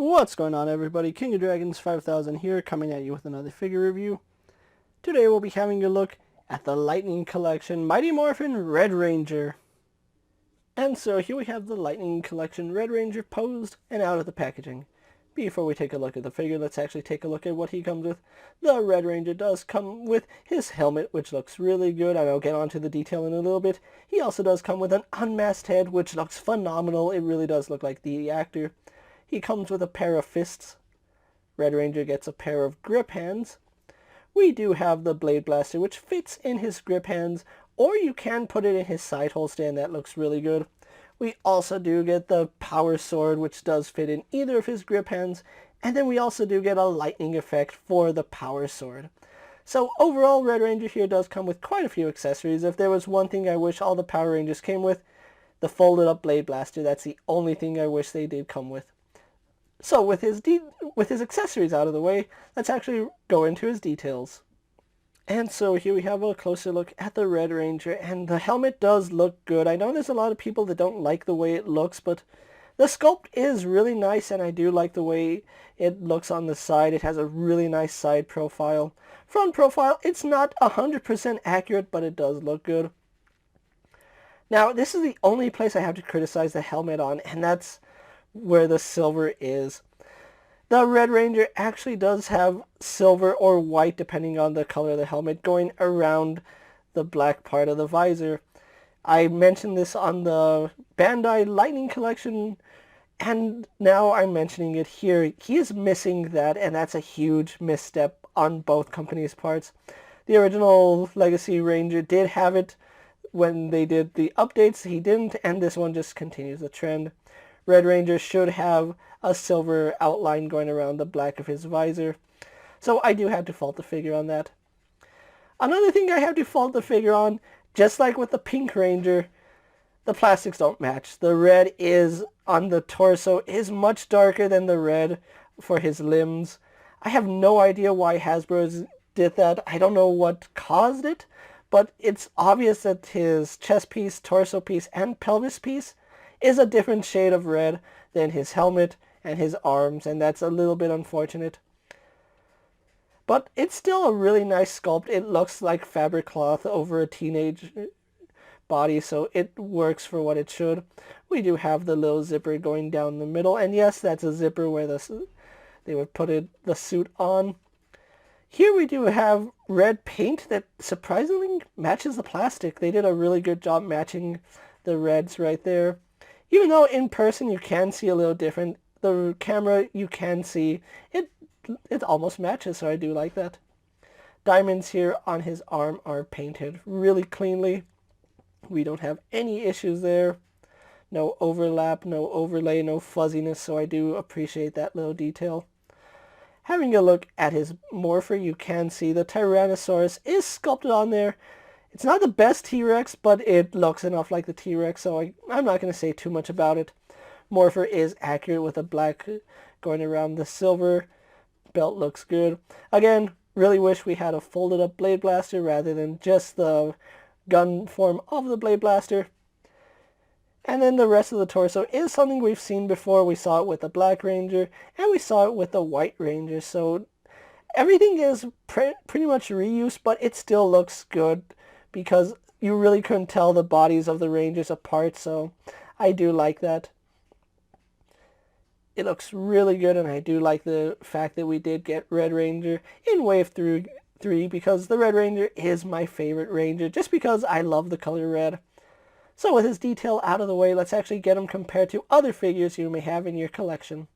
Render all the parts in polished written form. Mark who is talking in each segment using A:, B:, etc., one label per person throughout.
A: What's going on, everybody? King of Dragons 5000 here, coming at you with another figure review. Today we'll be having a look at the Lightning Collection Mighty Morphin Red Ranger. And so here we have the Lightning Collection Red Ranger posed and out of the packaging. Before we take a look at the figure, let's actually take a look at what he comes with. The Red Ranger does come with his helmet, which looks really good, and I'll get onto the detail in a little bit. He also does come with an unmasked head, which looks phenomenal. It really does look like the actor. He comes with a pair of fists. Red Ranger gets a pair of grip hands. We do have the Blade Blaster, which fits in his grip hands, or you can put it in his side holster, and that looks really good. We also do get the Power Sword, which does fit in either of his grip hands, and then we also do get a lightning effect for the Power Sword. So overall, Red Ranger here does come with quite a few accessories. If there was one thing I wish all the Power Rangers came with, the folded up Blade Blaster. That's the only thing I wish they did come with. So with his accessories out of the way, let's actually go into his details. And so here we have a closer look at the Red Ranger, and the helmet does look good. I know there's a lot of people that don't like the way it looks, but the sculpt is really nice, and I do like the way it looks on the side. It has a really nice side profile. Front profile, it's not 100% accurate, but it does look good. Now, this is the only place I have to criticize the helmet on, and that's where the silver is. The Red Ranger actually does have silver or white, depending on the color of the helmet, going around the black part of the visor. I mentioned this on the Bandai Lightning Collection, and now I'm mentioning it here. He is missing that, and that's a huge misstep on both companies' parts. The original Legacy Ranger did have it when they did the updates. He didn't, and this one just continues the trend. Red Ranger should have a silver outline going around the black of his visor. So I do have to fault the figure on that. Another thing I have to fault the figure on, just like with the Pink Ranger, the plastics don't match. The red is on the torso is much darker than the red for his limbs. I have no idea why Hasbro did that. I don't know what caused it, but it's obvious that his chest piece, torso piece, and pelvis piece is a different shade of red than his helmet and his arms, and that's a little bit unfortunate. But it's still a really nice sculpt. It looks like fabric cloth over a teenage body, so it works for what it should. We do have the little zipper going down the middle, and yes, that's a zipper where they would put the suit on. Here we do have red paint that surprisingly matches the plastic. They did a really good job matching the reds right there. Even though in person you can see a little different, the camera you can see it almost matches, so I do like that. Diamonds here on his arm are painted really cleanly. We don't have any issues there. No overlap, no overlay, no fuzziness, so I do appreciate that little detail. Having a look at his morpher, you can see the Tyrannosaurus is sculpted on there. It's not the best T-Rex, but it looks enough like the T-Rex, so I'm not going to say too much about it. Morpher is accurate with the black going around the silver. Belt looks good. Again, really wish we had a folded up Blade Blaster rather than just the gun form of the Blade Blaster. And then the rest of the torso is something we've seen before. We saw it with the Black Ranger, and we saw it with the White Ranger, so everything is pretty much reused, but it still looks good, because you really couldn't tell the bodies of the Rangers apart, so I do like that. It looks really good, and I do like the fact that we did get Red Ranger in Wave 3, because the Red Ranger is my favorite Ranger, just because I love the color red. So with his detail out of the way, let's actually get him compared to other figures you may have in your collection.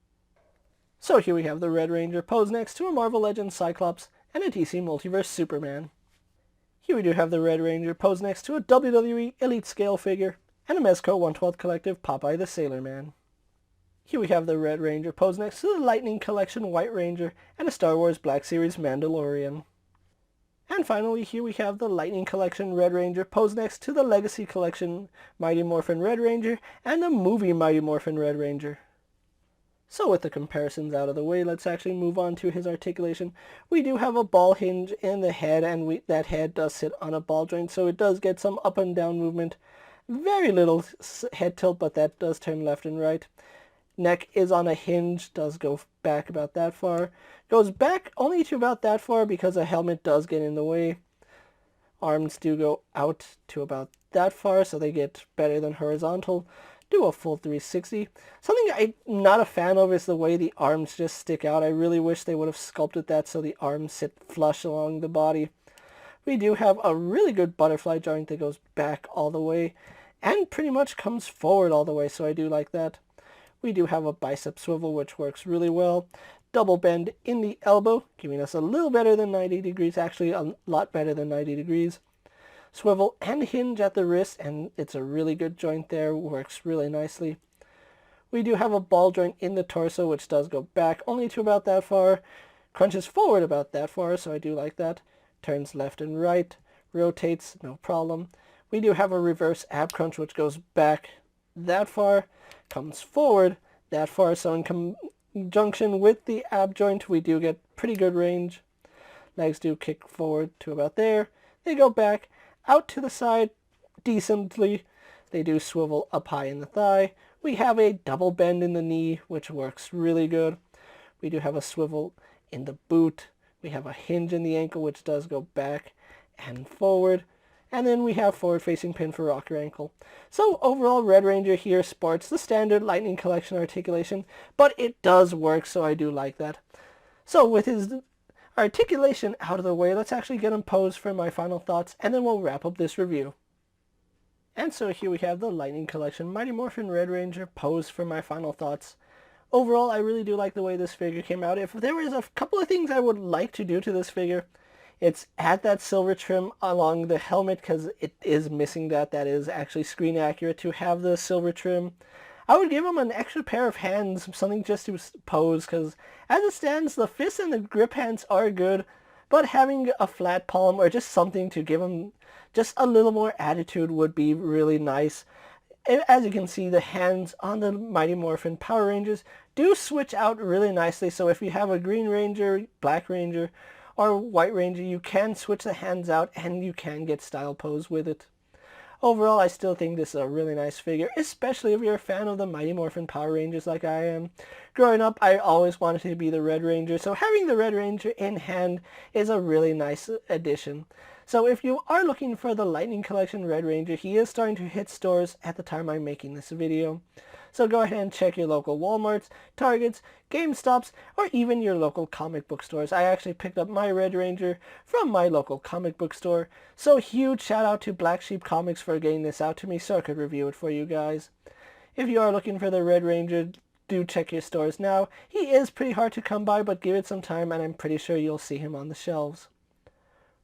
A: So here we have the Red Ranger posed next to a Marvel Legends Cyclops and a DC Multiverse Superman. Here we do have the Red Ranger posed next to a WWE Elite Scale figure and a Mezco 1/12 Collective Popeye the Sailor Man. Here we have the Red Ranger posed next to the Lightning Collection White Ranger and a Star Wars Black Series Mandalorian. And finally, here we have the Lightning Collection Red Ranger posed next to the Legacy Collection Mighty Morphin Red Ranger and the movie Mighty Morphin Red Ranger. So with the comparisons out of the way, let's actually move on to his articulation. We do have a ball hinge in the head, and that head does sit on a ball joint, so it does get some up and down movement. Very little head tilt, but that does turn left and right. Neck is on a hinge, does go back about that far. Goes back only to about that far because a helmet does get in the way. Arms do go out to about that far, so they get better than horizontal. Do a full 360. Something I'm not a fan of is the way the arms just stick out. I really wish they would have sculpted that so the arms sit flush along the body. We do have a really good butterfly joint that goes back all the way and pretty much comes forward all the way, so I do like that. We do have a bicep swivel, which works really well. Double bend in the elbow, giving us a little better than 90 degrees, actually a lot better than 90 degrees. Swivel and hinge at the wrist, and it's a really good joint there, works really nicely. We do have a ball joint in the torso, which does go back only to about that far, crunches forward about that far, so I do like that. Turns left and right, rotates, no problem. We do have a reverse ab crunch, which goes back that far, comes forward that far, so in conjunction with the ab joint, we do get pretty good range. Legs do kick forward to about there. They go back out to the side decently. They do swivel up high in the thigh. We have a double bend in the knee, which works really good. We do have a swivel in the boot. We have a hinge in the ankle, which does go back and forward. And then we have forward-facing pin for rocker ankle. So overall, Red Ranger here sports the standard Lightning Collection articulation, but it does work, so I do like that. So with his articulation out of the way, let's actually get him posed for my final thoughts, and then we'll wrap up this review. And so here we have the Lightning Collection Mighty Morphin Red Ranger posed for my final thoughts. Overall, I really do like the way this figure came out. If there was a couple of things I would like to do to this figure, it's add that silver trim along the helmet, because it is missing that. That is actually screen accurate to have the silver trim. I would give him an extra pair of hands, something just to pose, because as it stands, the fists and the grip hands are good, but having a flat palm or just something to give him just a little more attitude would be really nice. As you can see, the hands on the Mighty Morphin Power Rangers do switch out really nicely, so if you have a Green Ranger, Black Ranger, or White Ranger, you can switch the hands out and you can get style pose with it. Overall, I still think this is a really nice figure, especially if you're a fan of the Mighty Morphin Power Rangers like I am. Growing up, I always wanted to be the Red Ranger, so having the Red Ranger in hand is a really nice addition. So if you are looking for the Lightning Collection Red Ranger, he is starting to hit stores at the time I'm making this video. So go ahead and check your local Walmarts, Targets, GameStops, or even your local comic book stores. I actually picked up my Red Ranger from my local comic book store. So huge shout out to Black Sheep Comics for getting this out to me so I could review it for you guys. If you are looking for the Red Ranger, do check your stores now. He is pretty hard to come by, but give it some time and I'm pretty sure you'll see him on the shelves.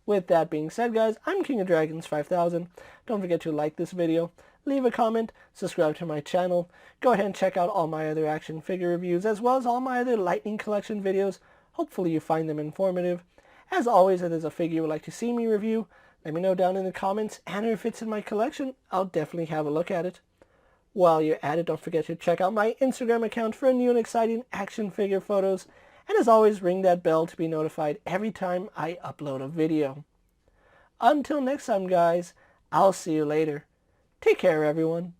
A: With that being said, guys, I'm KingofDragons 5000. Don't forget to like this video, leave a comment, subscribe to my channel. Go ahead and check out all my other action figure reviews as well as all my other Lightning Collection videos. Hopefully you find them informative. As always, if there's a figure you would like to see me review, let me know down in the comments, and if it's in my collection, I'll definitely have a look at it. While you're at it, don't forget to check out my Instagram account for new and exciting action figure photos. And as always, ring that bell to be notified every time I upload a video. Until next time, guys, I'll see you later. Take care, everyone.